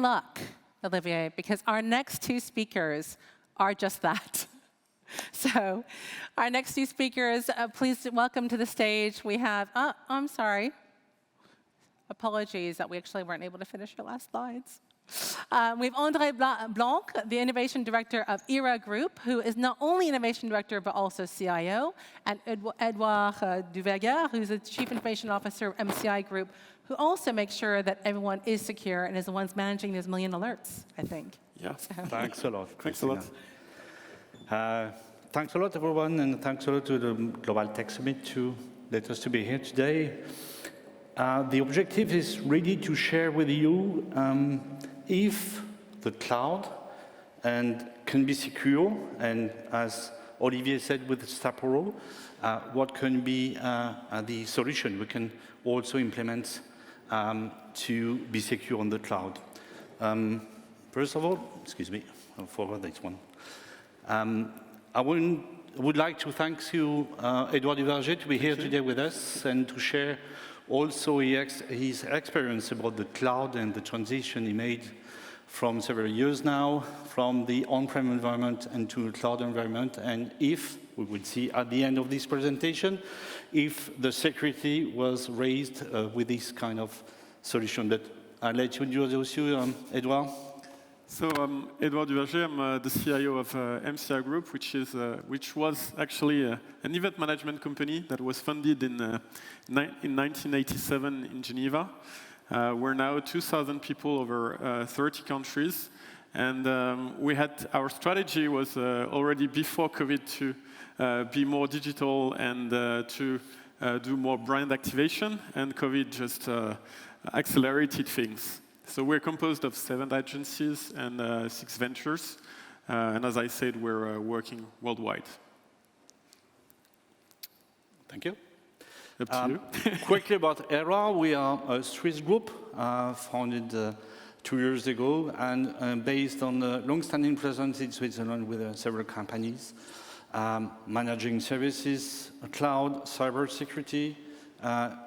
luck, Olivier, because our next two speakers are just that. So our next two speakers, please welcome to the stage. We have, I'm sorry. Apologies that we actually weren't able to finish your last slides. We have André Blanc, the Innovation Director of ERA Group, who is not only Innovation Director, but also CIO, and Edouard Duverger, who's the Chief Information Officer of MCI Group, who also makes sure that everyone is secure and is the ones managing those million alerts, I think. Yeah, Thanks a lot. Thanks a lot. Thanks a lot, everyone, and thanks a lot to the Global Tech Summit to let us to be here today. The objective is really to share with you if the cloud can be secure, and as Olivier said with Sapporo, what can be the solution we can also implement to be secure on the cloud. First of all, excuse me, I'll forward this one. I would like to thank you, Edouard Duverger, to be here today with us and to share also his experience about the cloud and the transition he made from several years now, from the on-prem environment and to the cloud environment, and if, we will see at the end of this presentation, if the security was raised with this kind of solution. But I'll let you introduce you, Edouard. So Edouard Duverger, I'm the CIO of MCI Group, which was actually an event management company that was founded in 1987 in Geneva. We're now 2,000 people over 30 countries, and our strategy was already before COVID to be more digital and to do more brand activation, and COVID just accelerated things. So we're composed of 7 agencies and 6 ventures. And as I said, we're working worldwide. Thank you. Up to you. Quickly about ERA, we are a Swiss group founded 2 years ago and based on a long-standing presence in Switzerland with several companies, managing services, cloud, cybersecurity,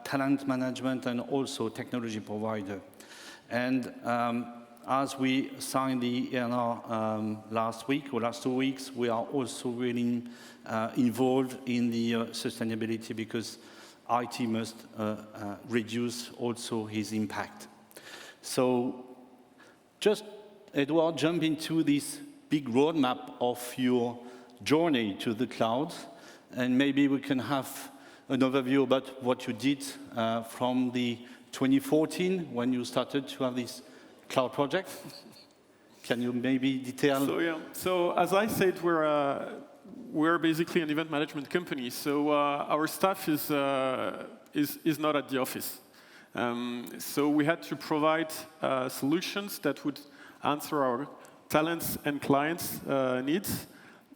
talent management, and also technology provider. And as we signed the ENR last week or last 2 weeks, we are also really involved in the sustainability because IT must reduce also his impact. So just, Edouard, jump into this big roadmap of your journey to the cloud, and maybe we can have an overview about what you did from the 2014 when you started to have this cloud project. Can you maybe detail? So yeah. So as I said, we're basically an event management company. So our staff is not at the office. So we had to provide solutions that would answer our talents and clients' needs,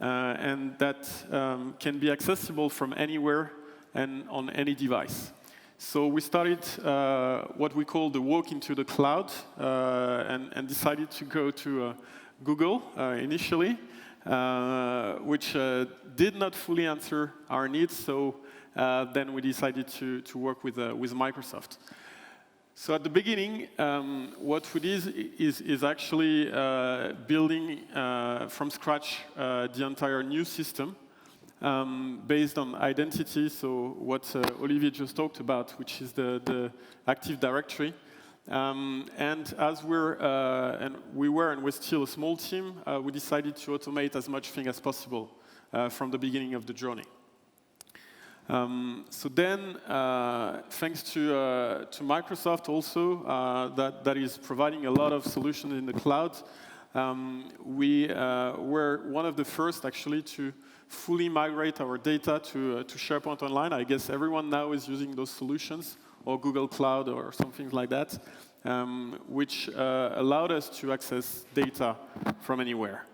and that can be accessible from anywhere and on any device. So we started what we call the walk into the cloud, and decided to go to Google initially, which did not fully answer our needs. So then we decided to work with Microsoft. So at the beginning, what we did is actually building from scratch the entire new system. Based on identity, so what Olivier just talked about, which is the Active Directory. And as we were and we're still a small team, we decided to automate as much thing as possible from the beginning of the journey. So then, thanks to Microsoft also, that is providing a lot of solutions in the cloud, we were one of the first actually to fully migrate our data to SharePoint Online. I guess everyone now is using those solutions, or Google Cloud or something like that, which allowed us to access data from anywhere.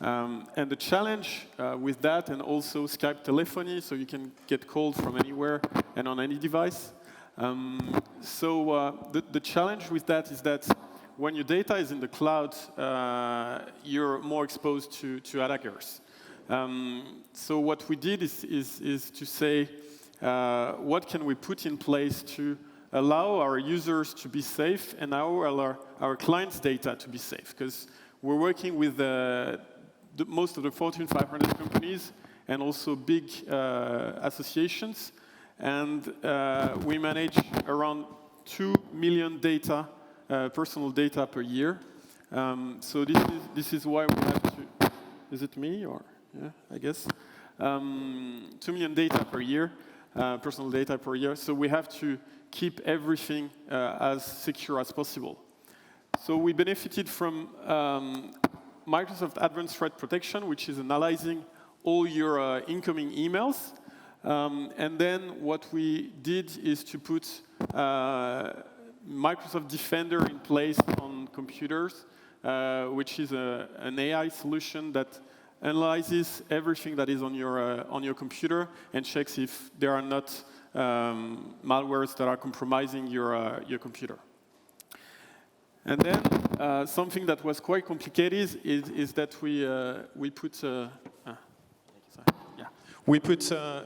And the challenge with that, and also Skype telephony, so you can get called from anywhere and on any device. So the challenge with that is that when your data is in the cloud, you're more exposed to attackers. So what we did is to say, what can we put in place to allow our users to be safe and our clients' data to be safe. Because we're working with most of the Fortune 500 companies and also big associations. And we manage around 2 million personal data per year. So this is why we have to. Is it me or yeah? I guess 2 million data per year, personal data per year. So we have to keep everything as secure as possible. So we benefited from Microsoft Advanced Threat Protection, which is analyzing all your incoming emails. And then what we did is to put Microsoft Defender in place on computers, which is an AI solution that analyzes everything that is on your computer and checks if there are not malwares that are compromising your computer. And then something that was quite complicated is that we put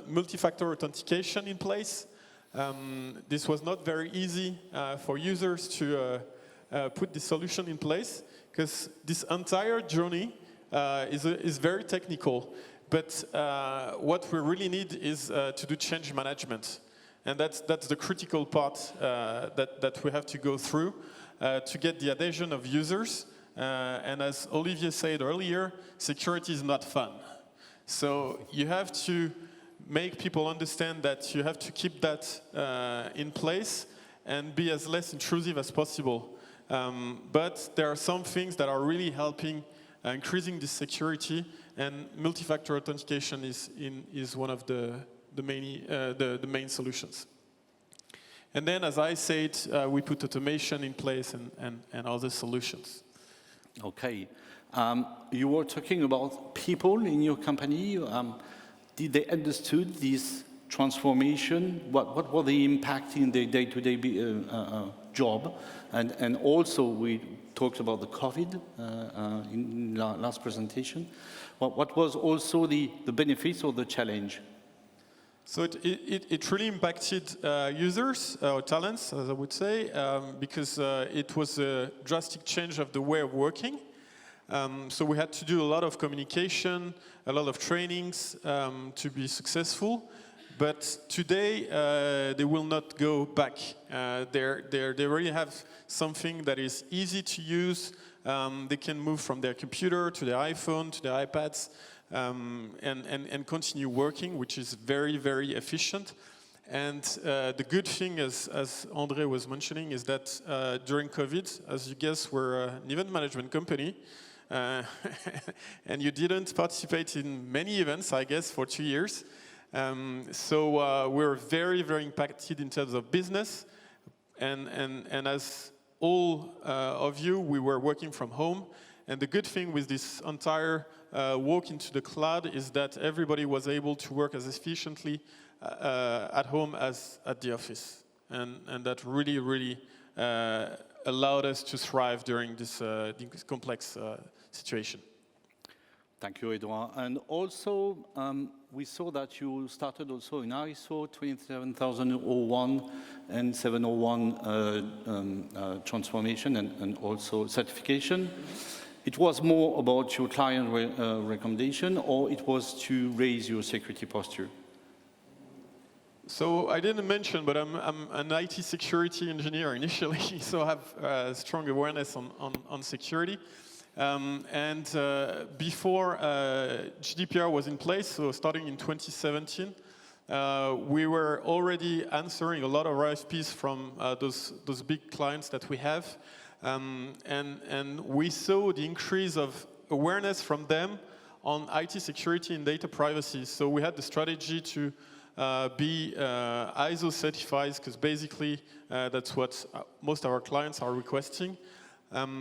multi-factor authentication in place. This was not very easy for users to put this solution in place because this entire journey is very technical. But what we really need is to do change management. And that's the critical part that we have to go through to get the adhesion of users. And as Olivier said earlier, security is not fun. So you have to make people understand that you have to keep that in place and be as less intrusive as possible. But there are some things that are really helping increasing this security, and multi-factor authentication is one of the main solutions. And then, as I said, we put automation in place and other solutions. Okay. You were talking about people in your company. Did they understood this transformation? What were the impact in their day-to-day job? And also, we talked about the COVID in last presentation. What was also the benefits or the challenge? So it really impacted users, or talents, as I would say, because it was a drastic change of the way of working. So we had to do a lot of communication, a lot of trainings to be successful. But today, they will not go back. They already have something that is easy to use. They can move from their computer to their iPhone, to their iPads, and continue working, which is very, very efficient. And the good thing, as André was mentioning, is that during COVID, as you guess, we're an event management company. And you didn't participate in many events, I guess, for 2 years. So we're very, very impacted in terms of business. And as all of you, we were working from home. And the good thing with this entire walk into the cloud is that everybody was able to work as efficiently at home as at the office. And that really, really allowed us to thrive during this complex situation. Thank you, Edouard. And also, we saw that you started also in ISO 27001 and 701 transformation and also certification. It was more about your client recommendation, or it was to raise your security posture? So I didn't mention, but I'm an IT security engineer initially, so I have a strong awareness on security. Before GDPR was in place, so starting in 2017, we were already answering a lot of RFPs from those big clients that we have. And we saw the increase of awareness from them on IT security and data privacy. So we had the strategy to be ISO certified, because basically that's what most of our clients are requesting.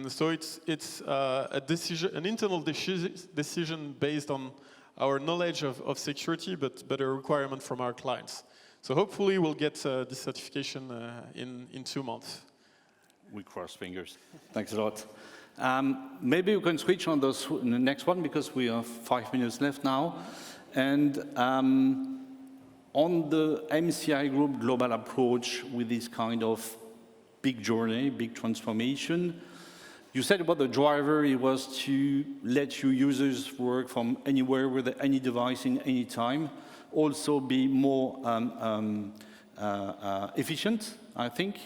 So it's a decision, an internal decision based on our knowledge of security, but a requirement from our clients. So hopefully we'll get this certification in 2 months. We cross fingers. Thanks a lot. Maybe we can switch on the next one, because we have 5 minutes left now. And on the MCI Group global approach with this kind of big journey, big transformation, you said about the driver, it was to let your users work from anywhere with any device in any time, also be more efficient, I think.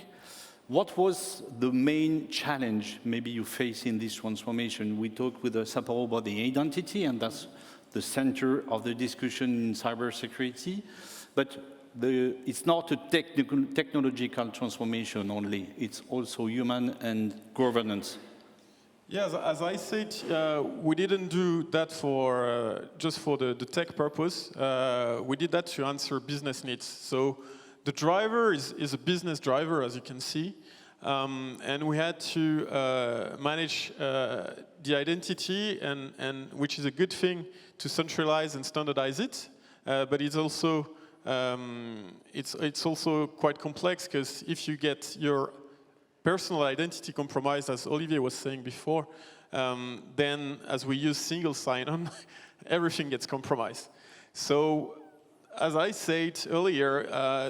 What was the main challenge maybe you face in this transformation? We talked with Sapporo about the identity, and that's the center of the discussion in cybersecurity. But it's not a technological transformation only, it's also human and governance. Yeah, as I said, we didn't do that for just for the tech purpose. We did that to answer business needs. So the driver is a business driver, as you can see, and we had to manage the identity, and which is a good thing to centralize and standardize it. But it's also quite complex, because if you get your personal identity compromised, as Olivier was saying before, then as we use single sign-on, everything gets compromised. So, as I said earlier,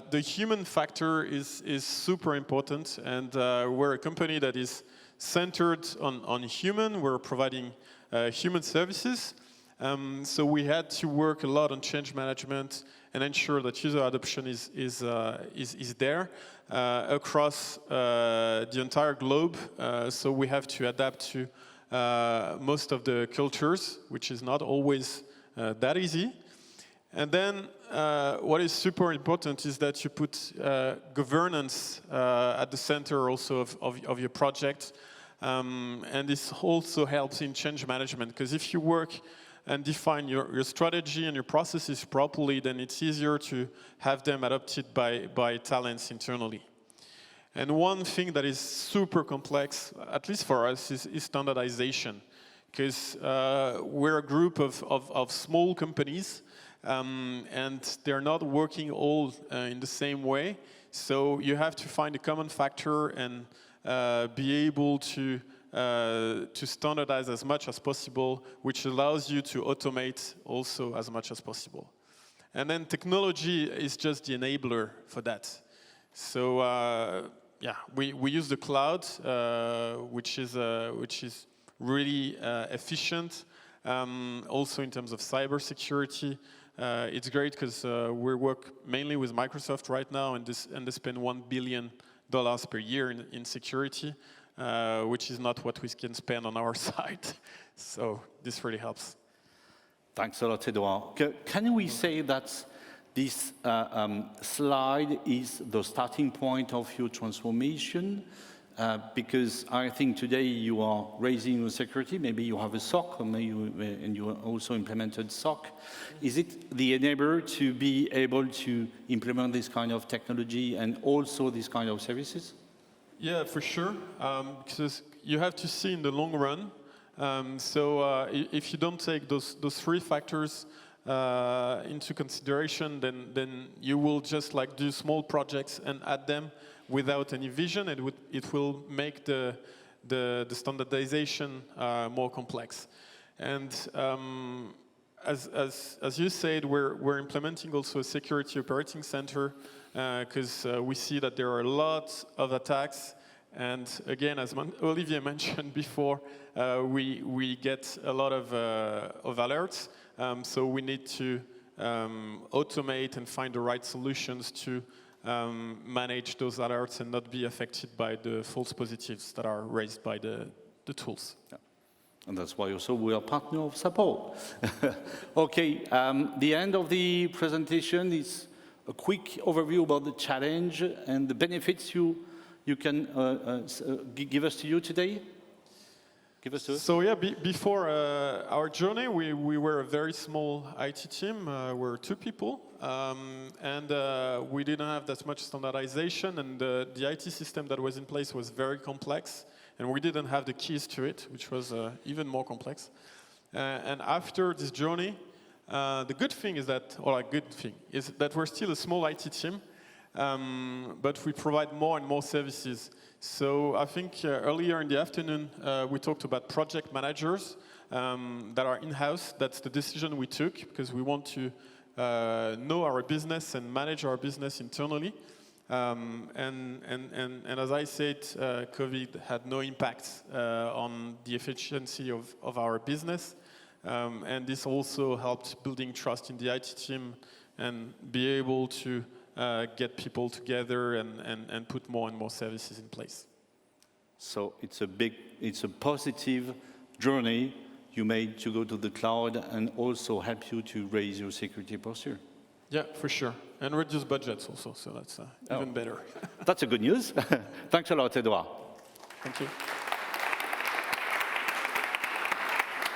the human factor is super important, and we're a company that is centered on human. We're providing human services. So we had to work a lot on change management and ensure that user adoption is there across the entire globe. So we have to adapt to most of the cultures, which is not always that easy. And then what is super important is that you put governance at the center also of your project. And this also helps in change management, because if you work and define your strategy and your processes properly, then it's easier to have them adopted by talents internally. And one thing that is super complex, at least for us, is standardization, because we're a group of small companies, and they're not working all in the same way. So you have to find a common factor and be able to standardize as much as possible, which allows you to automate also as much as possible. And then technology is just the enabler for that. So yeah, we use the cloud, which is really efficient. Also in terms of cybersecurity, it's great because we work mainly with Microsoft right now, and they spend $1 billion per year in security. Which is not what we can spend on our side. So this really helps. Thanks a lot, Edouard. Can we say that this slide is the starting point of your transformation? Because I think today you are raising your security, maybe you have a SOC, and you also implemented SOC. Is it the enabler to be able to implement this kind of technology and also this kind of services? Yeah, for sure, because you have to see in the long run. So if you don't take those three factors into consideration, then you will just like do small projects and add them without any vision. It will make the standardization more complex. And as you said, we're implementing also a security operating center, because we see that there are a lot of attacks. And again, as Olivier mentioned before, we get a lot of alerts. So we need to automate and find the right solutions to manage those alerts and not be affected by the false positives that are raised by the tools. Yeah. And that's why also we are partner of Sapporo. Okay, the end of the presentation is a quick overview about the challenge and the benefits you can give us to you today. Give us to us. So yeah, before our journey, we were a very small IT team. We're 2 people, and we didn't have that much standardization, and the IT system that was in place was very complex, and we didn't have the keys to it, which was even more complex. And after this journey, the good thing is that, or a good thing, is that we're still a small IT team, but we provide more and more services. So I think earlier in the afternoon, we talked about project managers that are in-house. That's the decision we took, because we want to know our business and manage our business internally. And as I said, COVID had no impact on the efficiency of our business. And this also helped building trust in the IT team and be able to get people together and put more and more services in place. So it's a positive journey you made to go to the cloud and also help you to raise your security posture. Yeah, for sure. And reduce budgets also, so that's even better. That's a good news. Thanks a lot, Edouard. Thank you.